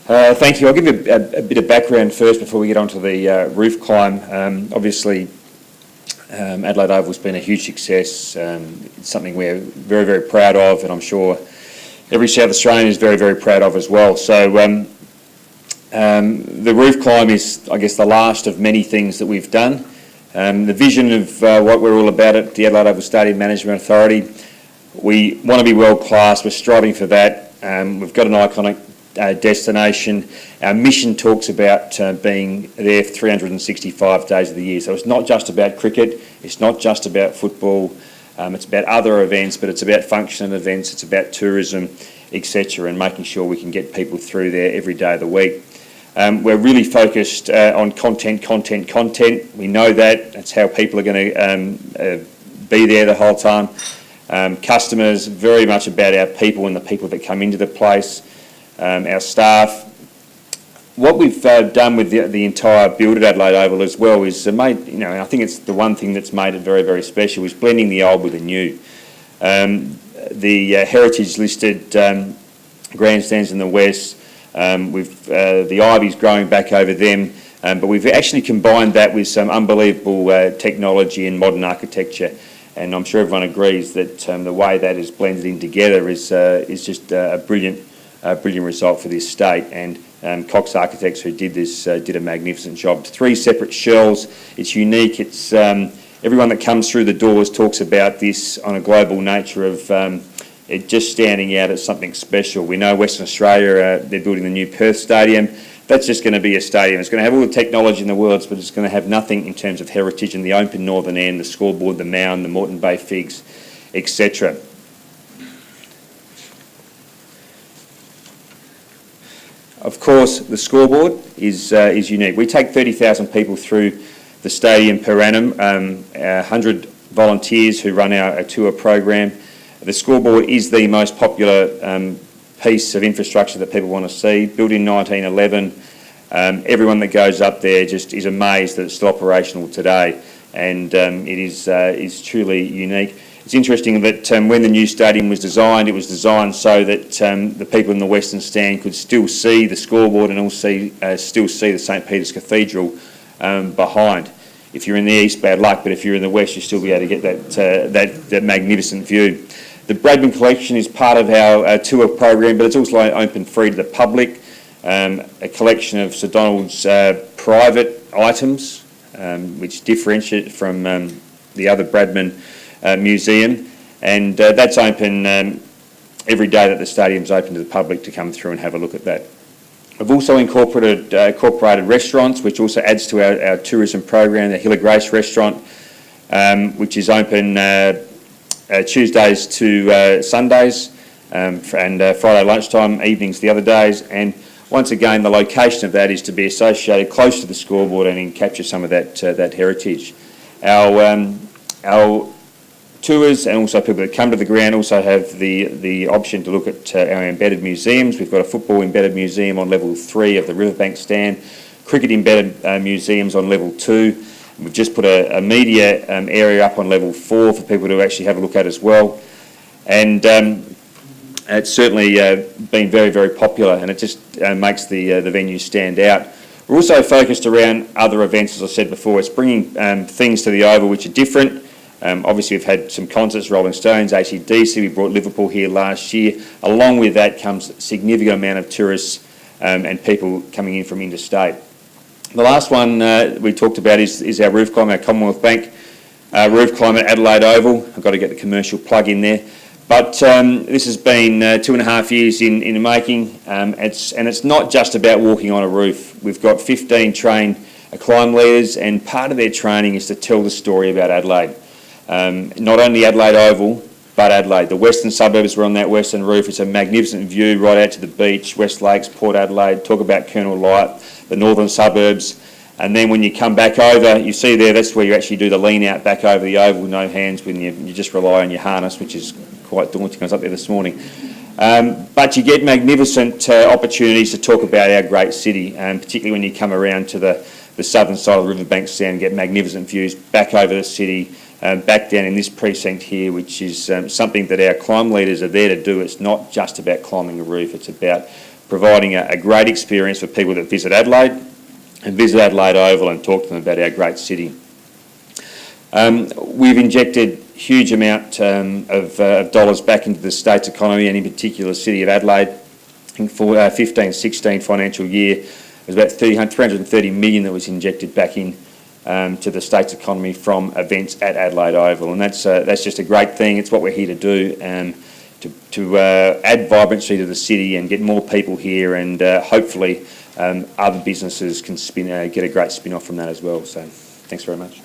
Thank you. I'll give you a bit of background first before we get onto the roof climb. Obviously, Adelaide Oval has been a huge success. It's something we're very, very proud of, and I'm sure every South Australian is very, very proud of as well. So the roof climb is, I guess, the last of many things that we've done. The vision of what we're all about at the Adelaide Oval Stadium Management Authority, we want to be world class. We're striving for that. We've got an iconic destination. Our mission talks about being there for 365 days of the year. So it's not just about cricket, it's not just about football, it's about other events, but it's about function events, it's about tourism, etc., and making sure we can get people through there every day of the week. We're really focused on content. We know that. That's how people are going to be there the whole time. Customers, very much about our people and the people that come into the place. Our staff. What we've done with the entire build at Adelaide Oval as well is made, I think it's the one thing that's made it very, very special is blending the old with the new. The heritage listed grandstands in the west, the ivy's growing back over them, but we've actually combined that with some unbelievable technology and modern architecture. And I'm sure everyone agrees that the way that is blended in together is just a brilliant result for this state, and Cox Architects, who did this, did a magnificent job. 3 separate shells. It's unique. It's everyone that comes through the doors talks about this on a global nature of it just standing out as something special. We know Western Australia, they're building the new Perth Stadium. That's just going to be a stadium. It's going to have all the technology in the world, but it's going to have nothing in terms of heritage and the open northern end, the scoreboard, the mound, the Moreton Bay Figs, etc. Of course, the scoreboard is unique. We take 30,000 people through the stadium per annum, 100 volunteers who run our tour program. The scoreboard is the most popular piece of infrastructure that people want to see. Built in 1911, everyone that goes up there just is amazed that it's still operational today, and it is truly unique. It's interesting that when the new stadium was designed, it was designed so that the people in the Western Stand could still see the scoreboard and still see the St Peter's Cathedral behind. If you're in the east, bad luck, but if you're in the west, you'll still be able to get that magnificent view. The Bradman collection is part of our tour program, but it's also open free to the public. A collection of Sir Donald's private items, which differentiate from the other Bradman museum, and that's open every day that the stadium's open to the public to come through and have a look at that. We've also incorporated restaurants, which also adds to our tourism program. The Hill of Grace restaurant, which is open Tuesdays to Sundays, and Friday lunchtime, evenings the other days. And once again, the location of that is to be associated close to the scoreboard and capture some of that heritage. Our tours and also people that come to the ground also have the option to look at our embedded museums. We've got a football embedded museum on level 3 of the Riverbank Stand, cricket embedded museums on level 2. We've just put a media area up on level 4 for people to actually have a look at as well. And it's certainly been very, very popular, and it just makes the venue stand out. We're also focused around other events, as I said before. It's bringing things to the Oval which are different. Obviously, we've had some concerts, Rolling Stones, AC/DC. We brought Liverpool here last year. Along with that comes a significant amount of tourists and people coming in from interstate. The last one we talked about is our roof climb, our Commonwealth Bank roof climb at Adelaide Oval. I've got to get the commercial plug in there. But this has been 2.5 years in the making, and it's not just about walking on a roof. We've got 15 trained climb leaders, and part of their training is to tell the story about Adelaide. Not only Adelaide Oval, but Adelaide. The western suburbs were on that western roof. It's a magnificent view right out to the beach, West Lakes, Port Adelaide. Talk about Colonel Light, the northern suburbs. And then when you come back over, you see there, that's where you actually do the lean out back over the oval, no hands, when you just rely on your harness, which is quite daunting. I was up there this morning. But you get magnificent opportunities to talk about our great city, particularly when you come around to the southern side of the Riverbank Stand and get magnificent views back over the city, back down in this precinct here, which is something that our climb leaders are there to do. It's not just about climbing a roof, it's about providing a great experience for people that visit Adelaide and visit Adelaide Oval and talk to them about our great city. We've injected huge amount of dollars back into the state's economy, and in particular the City of Adelaide. In 15-16 financial year, it was about 330 million that was injected back in to the state's economy from events at Adelaide Oval, and that's just a great thing. It's what we're here to do, to add vibrancy to the city and get more people here, and hopefully other businesses can get a great spin-off from that as well. So thanks very much.